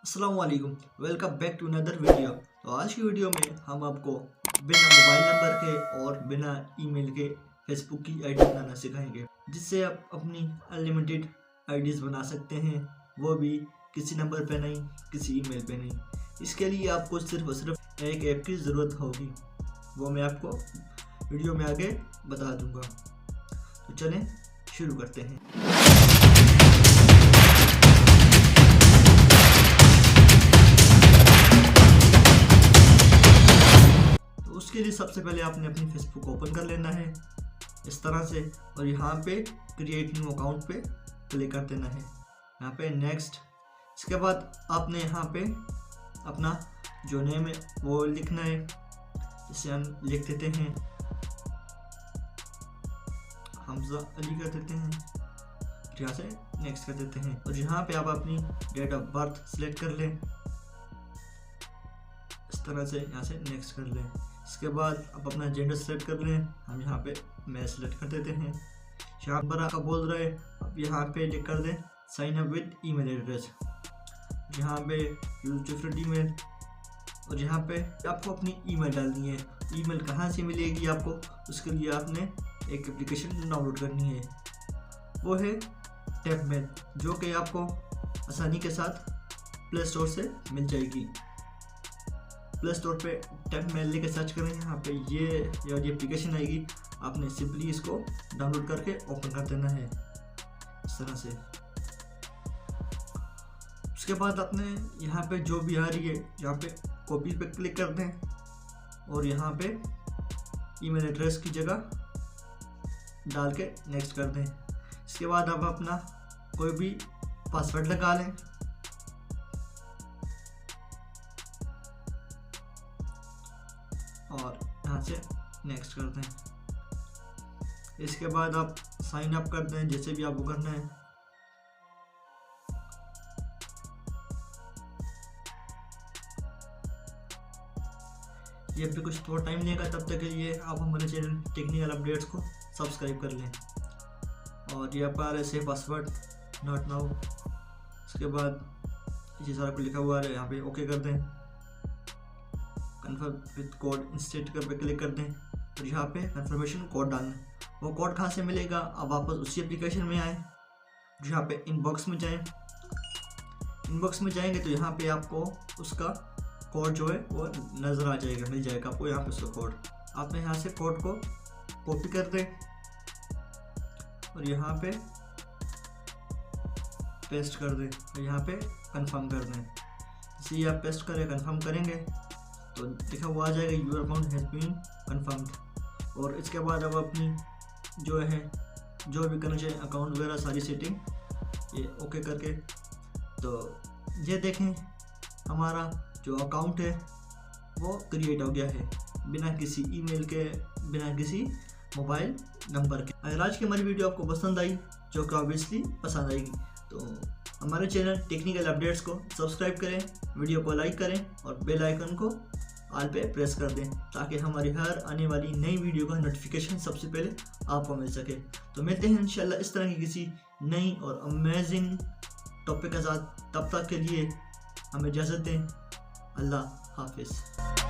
अस्सलाम वालेकुम, welcome back to another video. तो आज की वीडियो में हम आपको बिना मोबाइल नंबर के और बिना ईमेल के फेसबुक की आईडी बनाना सिखाएंगे, जिससे आप अपनी अनलिमिटेड आईडीज़ बना सकते हैं, वो भी किसी नंबर पे नहीं, किसी ईमेल पे नहीं। इसके लिए आपको सिर्फ और सिर्फ एक ऐप की ज़रूरत होगी, वो मैं आपको वीडियो में आगे बता दूंगा। तो चलें शुरू करते हैं। उसके लिए सबसे पहले आपने अपनी फेसबुक ओपन कर लेना है इस तरह से, और यहाँ पे क्रिएट न्यू अकाउंट पे क्लिक कर देना है, यहाँ पे नेक्स्ट। इसके बाद आपने यहाँ पे अपना जो नेम है वो लिखना है, जिसे हम लिख देते हैं हमजा अली कर देते हैं, यहाँ से नेक्स्ट कर देते हैं। और यहाँ पे आप अपनी डेट ऑफ बर्थ सेलेक्ट कर लें इस तरह से, यहाँ से नेक्स्ट कर लें। इसके बाद आप अपना जेंडर सेलेक्ट कर लें, हम यहाँ पे मैं सेलेक्ट कर देते हैं। यहाँ पर आपका बोल रहा है, आप यहाँ पे लिख कर दें sign up with email address, यहाँ पे यूज डिफरेंट ईमेल, और यहाँ पे आपको अपनी ईमेल डालनी है। ईमेल कहाँ से मिलेगी आपको, उसके लिए आपने एक एप्लीकेशन डाउनलोड करनी है, वो है टैपमेल, जो कि आपको आसानी के साथ प्ले स्टोर से मिल जाएगी। प्ले स्टोर पे टैपमेल लेके सर्च करें, यहाँ पे ये एप्लीकेशन आएगी, आपने सिंपली इसको डाउनलोड करके ओपन कर देना है इस तरह से। उसके बाद आपने यहाँ पे जो भी आ रही है, यहाँ पे कॉपी पे क्लिक कर दें, और यहाँ पे ईमेल एड्रेस की जगह डाल के नेक्स्ट कर दें। इसके बाद आप अपना कोई भी पासवर्ड लगा लें, और यहाँ से नेक्स्ट कर दें। इसके बाद आप साइन अप कर दें, जैसे भी आपको करना है। ये भी कुछ थोड़ा टाइम लेगा, तब तक के लिए आप हमारे चैनल टेक्निकल अपडेट्स को सब्सक्राइब कर लें। और यहाँ पर ऐसे पासवर्ड नॉट नाउ, इसके बाद ये सारा कुछ लिखा हुआ है, यहाँ पे ओके कर दें। कन्फर्म विद कोड इंस्टेंट कर पे क्लिक कर दें, और यहाँ पे कन्फर्मेशन कोड डालना। वो कोड कहाँ से मिलेगा, अब वापस उसी एप्लीकेशन में आए, यहाँ पे इनबॉक्स में जाएं। इनबॉक्स में जाएंगे तो यहाँ पे आपको उसका कोड जो है वो नज़र आ जाएगा, मिल जाएगा आपको यहाँ पे उसका कोड। आपने यहाँ से कोड को कॉपी कर दें और यहाँ पे पेस्ट कर दें, और यहाँ पे कंफर्म कर दें। जैसे ही आप पेस्ट करें, कंफर्म करेंगे तो लिखा हुआ आ जाएगा your account has been confirmed. और इसके बाद अब अपनी जो है जो भी करना चाहिए अकाउंट वगैरह सारी सेटिंग ये ओके करके, तो ये देखें हमारा जो अकाउंट है वो क्रिएट हो गया है, बिना किसी ईमेल के, बिना किसी मोबाइल नंबर के। अगर आज की हमारी वीडियो आपको पसंद आई, जो कि ऑब्वियसली पसंद आएगी, तो हमारे चैनल टेक्निकल अपडेट्स को सब्सक्राइब करें, वीडियो को लाइक करें, और बेल आइकन को ऑल पे प्रेस कर दें, ताकि हमारी हर आने वाली नई वीडियो का नोटिफिकेशन सबसे पहले आपको मिल सके। तो मिलते हैं इंशाल्लाह इस तरह की किसी नई और अमेजिंग टॉपिक के साथ। तब तक के लिए हमें इजाज़त दें। अल्लाह हाफिज़।